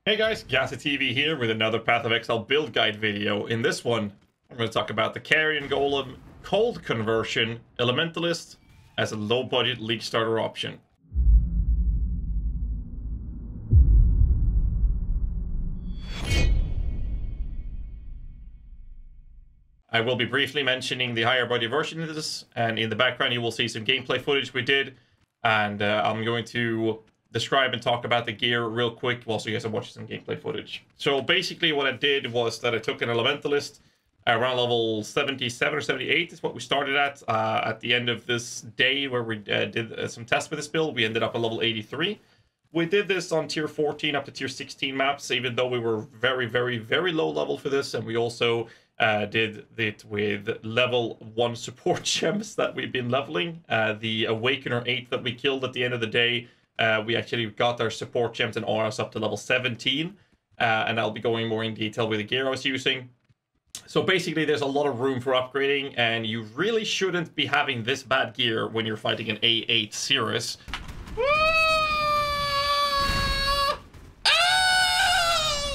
Hey guys, ghazzyTV here with another Path of Exile build guide video. In this one, I'm going to talk about the Carrion Golem Cold Conversion Elementalist as a low-budget League starter option. I will be briefly mentioning the higher body version of this, and in the background you will see some gameplay footage we did, and I'm going to describe and talk about the gear real quick whilst you guys are watching some gameplay footage. So basically what I did was that I took an Elementalist around level 77 or 78 is what we started at the end of this day where we did some tests with this build. We ended up at level 83. We did this on tier 14 up to tier 16 maps, even though we were very low level for this, and we also did it with level 1 support gems that we've been leveling. The Awakener 8 that we killed at the end of the day, we actually got our support gems and auras up to level 17, and I'll be going more in detail with the gear I was using. So basically there's a lot of room for upgrading, and you really shouldn't be having this bad gear when you're fighting an A8 Cirrus.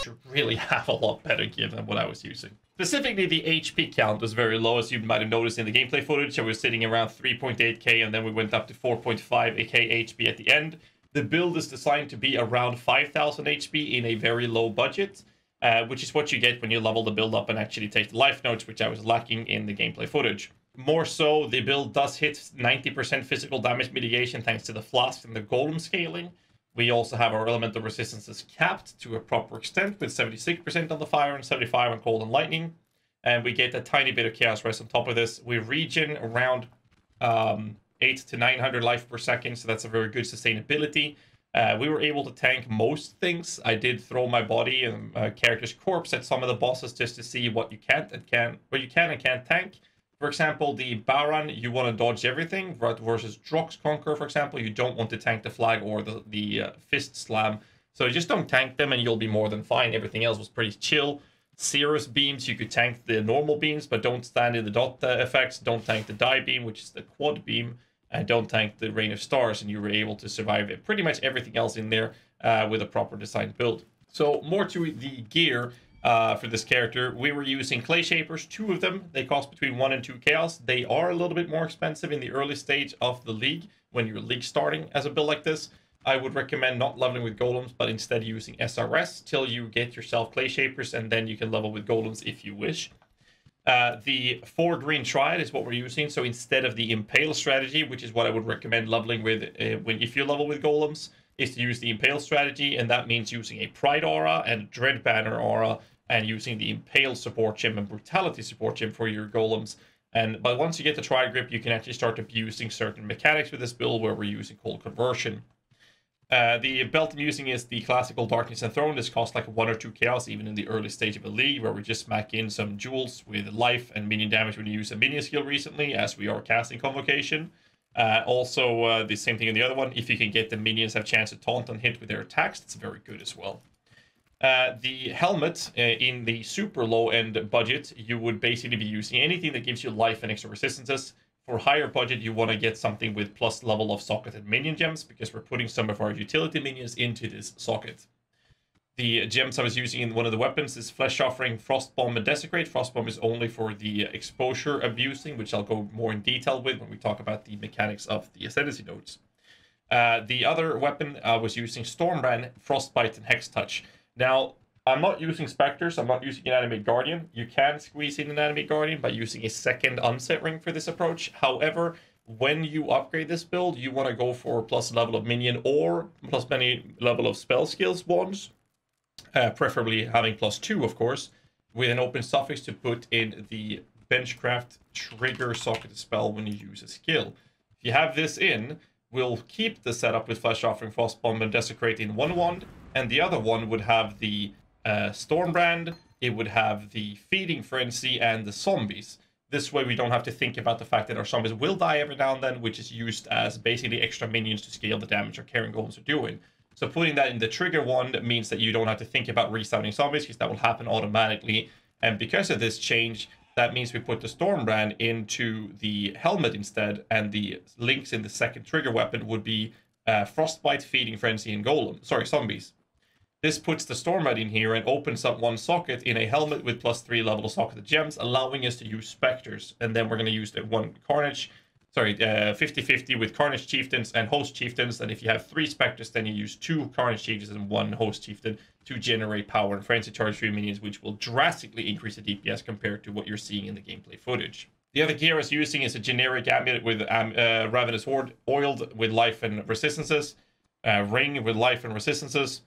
You really have a lot better gear than what I was using. Specifically, the HP count was very low, as you might have noticed in the gameplay footage. So we're sitting around 3.8k, and then we went up to 4.5k HP at the end. The build is designed to be around 5,000 HP in a very low budget, which is what you get when you level the build up and actually take the life notes, which I was lacking in the gameplay footage. More so, the build does hit 90% physical damage mitigation thanks to the flask and the golem scaling. We also have our elemental resistances capped to a proper extent with 76% on the fire and 75% on cold and lightning. And we get a tiny bit of chaos rest on top of this. We regen around 800 to 900 life per second, so that's a very good sustainability. We were able to tank most things. I did throw my body and character's corpse at some of the bosses just to see what you can and can't tank. For example, the Baron, you want to dodge everything, versus Drox Conqueror, for example, you don't want to tank the flag or the fist slam. So just don't tank them and you'll be more than fine. Everything else was pretty chill. Cirrus beams, you could tank the normal beams, but don't stand in the dot effects. Don't tank the die beam, which is the quad beam, and don't tank the rain of stars, and you were able to survive it. Pretty much everything else in there with a proper designed build. So more to the gear. For this character, we were using clay shapers, 2 of them. They cost between 1 and 2 chaos. They are a little bit more expensive in the early stage of the league when you're league starting as a build like this. I would recommend not leveling with golems, but instead using SRS till you get yourself clay shapers, and then you can level with golems if you wish. The 4 green triad is what we're using. So instead of the impale strategy, which is what I would recommend leveling with if you level with golems, is to use the impale strategy, and that means using a pride aura and a dread banner aura, and using the impale support gem and brutality support gem for your golems. But once you get the tri grip, you can actually start abusing certain mechanics with this build, where we're using cold conversion. The belt I'm using is the classical Darkness and Throne. This costs like 1 or 2 chaos even in the early stage of a league, where we just smack in some jewels with life and minion damage when you use a minion skill recently, as we are casting Convocation. Also, the same thing in the other one. If you can get the minions have chance to taunt and hit with their attacks, that's very good as well. The helmet, in the super low end budget, you would basically be using anything that gives you life and extra resistances. For higher budget, you want to get something with plus level of socketed minion gems, because we're putting some of our utility minions into this socket. The gems I was using in one of the weapons is Flesh Offering, Frost Bomb, and Desecrate. Frost Bomb is only for the exposure abusing, which I'll go more in detail with when we talk about the mechanics of the Ascendancy Nodes. The other weapon I was using Stormbrand, Frostbite, and Hex Touch. Now, I'm not using Spectres, I'm not using Inanimate Guardian. You can squeeze in Inanimate Guardian by using a second unset ring for this approach. However, when you upgrade this build, you want to go for plus level of minion or plus many level of spell skills ones. Preferably having +2, of course, with an open suffix to put in the Benchcraft trigger socket spell when you use a skill. If you have this in, we'll keep the setup with Flesh Offering, Frost Bomb, and Desecrate in one wand, and the other one would have the Stormbrand, it would have the Feeding Frenzy, and the zombies. This way we don't have to think about the fact that our zombies will die every now and then, which is used as basically extra minions to scale the damage our Carrion Golems are doing. So putting that in the trigger wand means that you don't have to think about resummoning zombies, because that will happen automatically. And because of this change, that means we put the Stormbrand into the helmet instead, and the links in the second trigger weapon would be Frostbite, Feeding Frenzy, and zombies. This puts the Stormrad in here and opens up one socket in a helmet with +3 level of socketed gems, allowing us to use Spectres. And then we're going to use the one Carnage, 50-50 with Carnage Chieftains and Host Chieftains. And if you have 3 Spectres, then you use 2 Carnage Chieftains and 1 Host Chieftain to generate power and Frenzy Charge for your minions, which will drastically increase the DPS compared to what you're seeing in the gameplay footage. The other gear I was using is a generic amulet with Ravenous Horde, oiled with life and resistances, ring with life and resistances.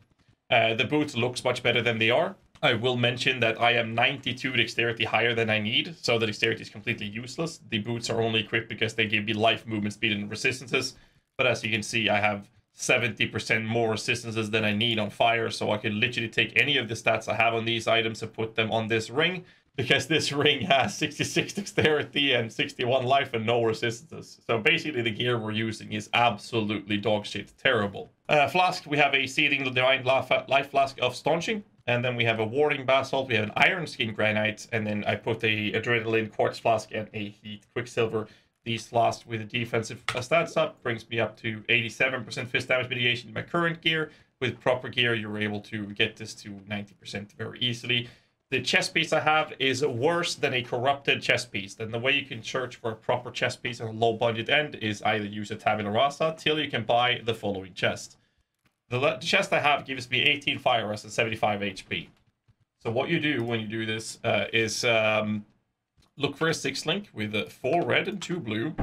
The boots looks much better than they are. I will mention that I am 92 dexterity higher than I need, so the dexterity is completely useless. The boots are only equipped because they give me life, movement speed, and resistances. But as you can see, I have 70% more resistances than I need on fire, so I can literally take any of the stats I have on these items and put them on this ring, because this ring has 66 dexterity and 61 life and no resistances. So basically the gear we're using is absolutely dogshit terrible. Flask, we have a Seething Divine Life Flask of Staunching, and then we have a Warding Basalt, we have an Iron Skin Granite, and then I put a Adrenaline Quartz Flask and a Heat Quicksilver. These flasks with a defensive stats up brings me up to 87% fist damage mitigation in my current gear. With proper gear, you're able to get this to 90% very easily. The chest piece I have is worse than a corrupted chest piece. Then the way you can search for a proper chest piece on a low budget end is either use a Tabula Rasa till you can buy the following chest. The chest I have gives me 18 fire rest and 75 HP. So what you do when you do this is look for a 6-link with 4 red and 2 blue,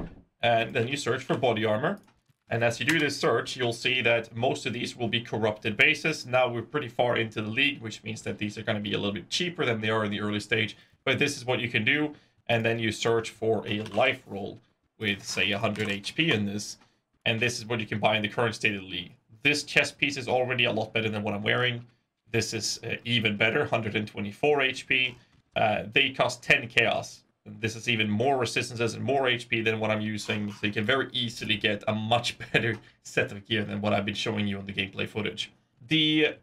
and then you search for body armor. And as you do this search, you'll see that most of these will be corrupted bases. Now we're pretty far into the league, which means that these are going to be a little bit cheaper than they are in the early stage. But this is what you can do. And then you search for a life roll with, say, 100 HP in this. And this is what you can buy in the current state of the league. This chest piece is already a lot better than what I'm wearing. This is even better, 124 HP. They cost 10 chaos. This is even more resistances and more HP than what I'm using, so you can very easily get a much better set of gear than what I've been showing you on the gameplay footage. The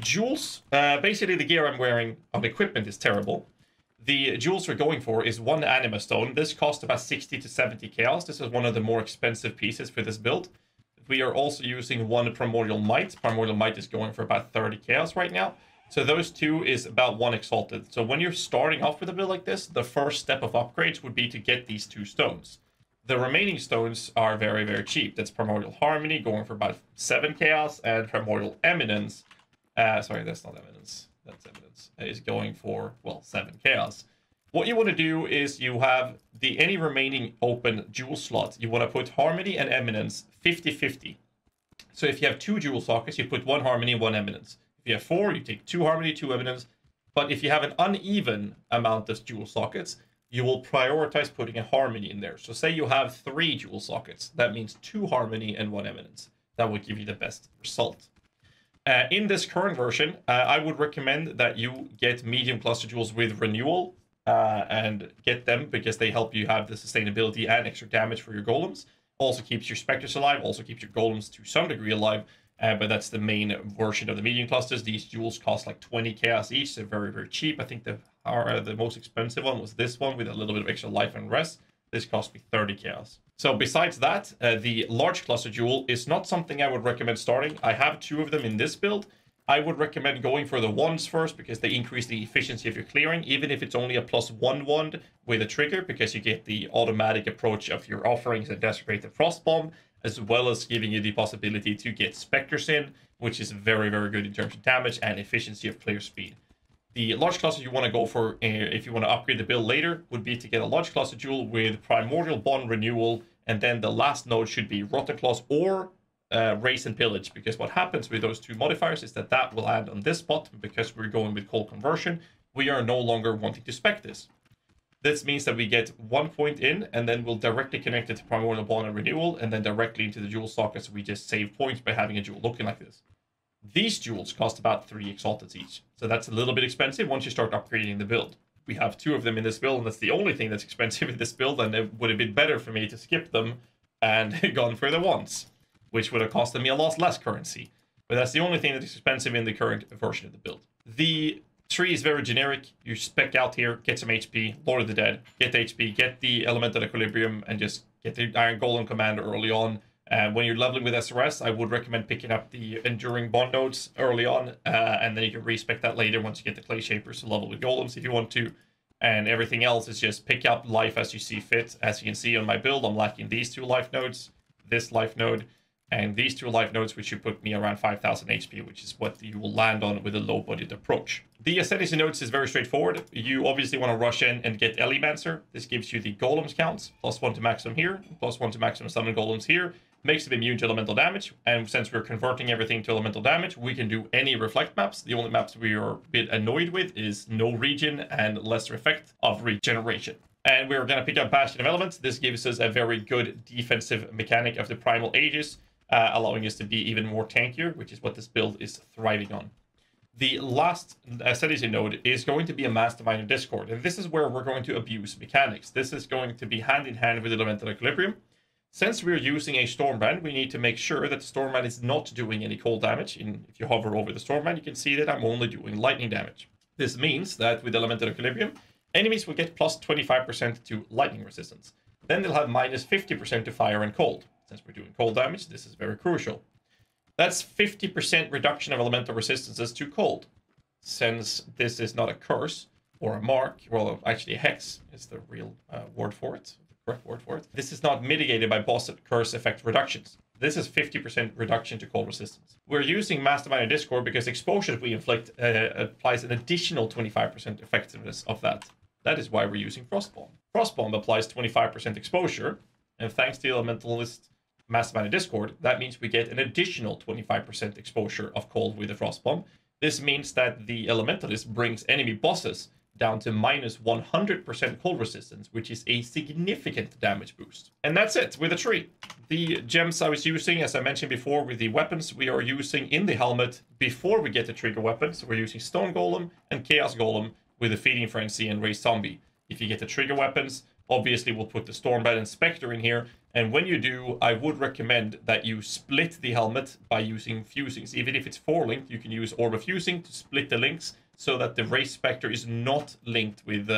jewels, basically the gear I'm wearing on equipment is terrible. The jewels we're going for is 1 Anima Stone. This costs about 60 to 70 chaos. This is one of the more expensive pieces for this build. We are also using 1 Primordial Might. Primordial Might is going for about 30 chaos right now. So those 2 is about 1 Exalted. So when you're starting off with a build like this, the first step of upgrades would be to get these 2 stones. The remaining stones are very, very cheap. That's Primordial Harmony, going for about 7 chaos, and Primordial Eminence. Sorry, that's not Eminence. That's Eminence. Is going for, well, 7 chaos. What you want to do is you have any remaining open jewel slot. You want to put Harmony and Eminence 50-50. So if you have 2 jewel sockets, you put 1 Harmony, 1 Eminence. If you have 4, you take 2 Harmony, 2 Eminence. But if you have an uneven amount of jewel sockets, you will prioritize putting a Harmony in there. So say you have 3 jewel sockets. That means 2 Harmony and 1 Eminence. That will give you the best result. In this current version, I would recommend that you get medium cluster jewels with Renewal and get them because they help you have the sustainability and extra damage for your golems. Also keeps your Spectres alive, also keeps your golems to some degree alive. But that's the main version of the medium clusters. These jewels cost like 20 chaos each. They're very, very cheap. I think the most expensive one was this one with a little bit of extra life and rest. This cost me 30 chaos. So besides that, the large cluster jewel is not something I would recommend starting. I have 2 of them in this build. I would recommend going for the wands first because they increase the efficiency of your clearing, even if it's only a +1 wand with a trigger, because you get the automatic approach of your offerings and Desecrated Frostbomb, as well as giving you the possibility to get Spectres in, which is very, very good in terms of damage and efficiency of clear speed. The large cluster you want to go for, if you want to upgrade the build later, would be to get a large cluster jewel with Primordial Bond Renewal, and then the last node should be Rotten Claws or Race and Pillage, because what happens with those 2 modifiers is that will add on this spot. Because we're going with Cold Conversion, we are no longer wanting to spec this. This means that we get 1 point in, and then we'll directly connect it to Primordial Bond and Renewal, and then directly into the jewel sockets. We just save points by having a jewel looking like this. These jewels cost about 3 Exalted each, so that's a little bit expensive once you start upgrading the build. We have 2 of them in this build, and that's the only thing that's expensive in this build, and it would have been better for me to skip them and gone for the ones, which would have costed me a lot less currency. But that's the only thing that's expensive in the current version of the build. The tree is very generic. You spec out here, get some HP, Lord of the Dead, get HP, get the Elemental Equilibrium, and just get the Iron Golem Commander early on. When you're leveling with SRS, I would recommend picking up the Enduring Bond nodes early on, and then you can respec that later once you get the Clay Shapers to level with Golems if you want to. And everything else is just pick up life as you see fit. As you can see on my build, I'm lacking these 2 life nodes, this life node, and these 2 life nodes, which should put me around 5,000 HP, which is what you will land on with a low-budget approach. The Ascendancy Nodes is very straightforward. You obviously want to rush in and get Elemancer. This gives you the Golems counts, +1 to maximum here, +1 to maximum summon Golems here. Makes them immune to elemental damage, and since we're converting everything to elemental damage, we can do any reflect maps. The only maps we are a bit annoyed with is no regen and lesser effect of regeneration. And we're going to pick up Bastion of Elements. This gives us a very good defensive mechanic of the Primal Ages, allowing us to be even more tankier, which is what this build is thriving on. The last Ascendancy node is going to be a Mastermind in Discord, and this is where we're going to abuse mechanics. This is going to be hand in hand with Elemental Equilibrium. Since we're using a Stormbrand, we need to make sure that the Stormbrand is not doing any cold damage. If you hover over the Stormbrand, you can see that I'm only doing lightning damage. This means that with Elemental Equilibrium, enemies will get plus 25% to lightning resistance. Then they'll have minus 50% to fire and cold. Since we're doing cold damage, this is very crucial. That's 50% reduction of elemental resistances to cold. Since this is not a curse or a mark, well, actually a hex is the real word for it. Correct word for it. This is not mitigated by boss curse effect reductions. This is 50% reduction to cold resistance. We're using Mastermind in Discord because exposure we inflict applies an additional 25% effectiveness of that. That is why we're using Frostbomb. Frostbomb applies 25% exposure, and thanks to the Elementalist Mastermind in Discord, that means we get an additional 25% exposure of cold with the Frostbomb. This means that the Elementalist brings enemy bosses down to minus 100% cold resistance, which is a significant damage boost. And that's it with the tree. The gems I was using, as I mentioned before, with the weapons we are using in the helmet before we get the trigger weapons. So we're using Stone Golem and Chaos Golem with the Feeding Frenzy and Raised Zombie. If you get the trigger weapons, obviously we'll put the Stormbat and Spectre in here. And when you do, I would recommend that you split the helmet by using fusings. Even if it's 4-linked, you can use Orb of Fusing to split the links, so that the Raised Spectre is not linked with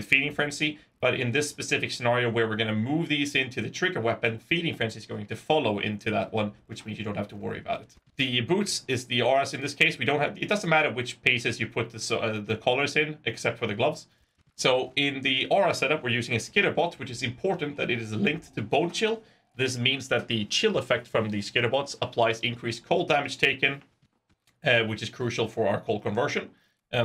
Feeding Frenzy. But in this specific scenario where we're going to move these into the trigger weapon, Feeding Frenzy is going to follow into that one, which means you don't have to worry about it. The boots is the auras in this case. We don't have. It doesn't matter which pieces you put the colors in, except for the gloves. So in the aura setup, we're using a Skitterbot, which is important that it is linked to Bone Chill. This means that the chill effect from the Skitterbots applies increased cold damage taken, which is crucial for our cold conversion.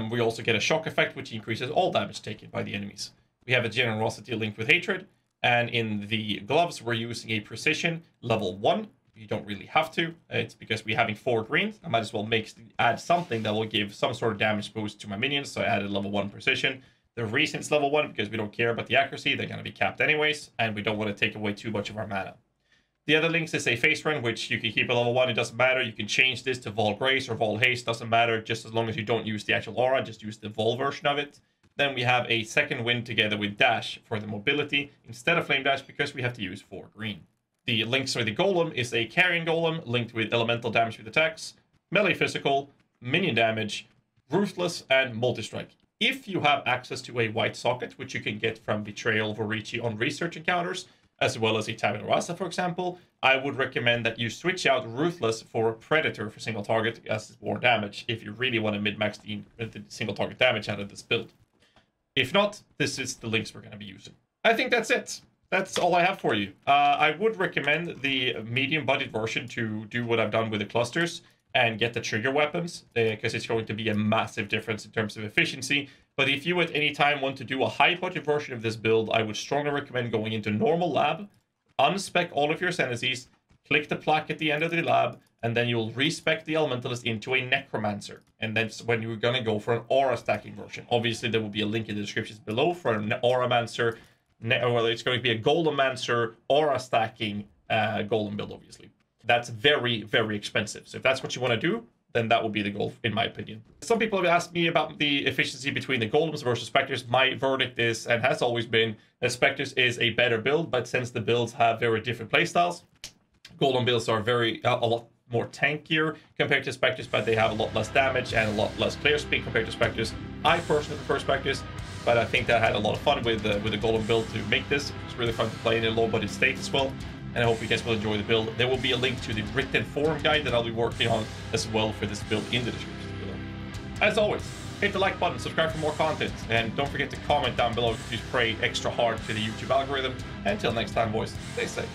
We also get a shock effect, which increases all damage taken by the enemies. We have a generosity linked with hatred, and in the gloves, we're using a precision level 1. You don't really have to. It's because we're having 4 greens. I might as well add something that will give some sort of damage boost to my minions, so I added level 1 precision. The reason it's level 1, because we don't care about the accuracy, they're going to be capped anyways, and we don't want to take away too much of our mana. The other links is a face run, which you can keep at level 1, it doesn't matter. You can change this to Vol Grace or Vol Haste, doesn't matter, just as long as you don't use the actual aura, just use the Vol version of it. Then we have a second wind together with Dash for the mobility, instead of Flame Dash, because we have to use 4 green. The links for the Golem is a Carrion Golem, linked with elemental damage with attacks, melee physical, minion damage, Ruthless, and Multi-Strike. If you have access to a white socket, which you can get from Betrayal of Orichi on research encounters, as well as a Tabula Rasa, for example, I would recommend that you switch out Ruthless for Predator for single target, as more damage, if you really want to mid-max the single target damage out of this build. If not, this is the links we're going to be using. I think that's it. That's all I have for you. I would recommend the medium budget version to do what I've done with the clusters and get the trigger weapons, because it's going to be a massive difference in terms of efficiency. But if you at any time want to do a high budget version of this build, I would strongly recommend going into normal lab, unspec all of your ascendancies, click the plaque at the end of the lab, and then you'll respec the Elementalist into a Necromancer. And that's when you're going to go for an aura stacking version. Obviously, there will be a link in the descriptions below for an Auramancer, well, it's going to be a Golemancer aura stacking Golem build, obviously. That's very, very expensive. So if that's what you want to do, then that would be the goal, in my opinion. Some people have asked me about the efficiency between the Golems versus Spectres. My verdict is, and has always been, that Spectres is a better build, but since the builds have very different playstyles, Golem builds are a lot more tankier compared to Spectres, but they have a lot less damage and a lot less clear speed compared to Spectres. I personally prefer Spectres, but I think that I had a lot of fun with the Golem build to make this. It's really fun to play in a low budget state as well. and I hope you guys will enjoy the build. There will be a link to the written forum guide that I'll be working on as well for this build in the description below. As always, hit the like button, subscribe for more content, and don't forget to comment down below if you pray extra hard to the YouTube algorithm. Until next time, boys, stay safe.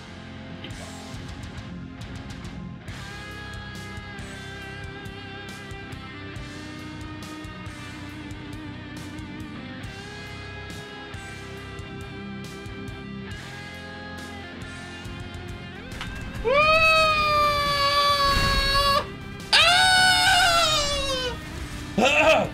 Keep on. Ah!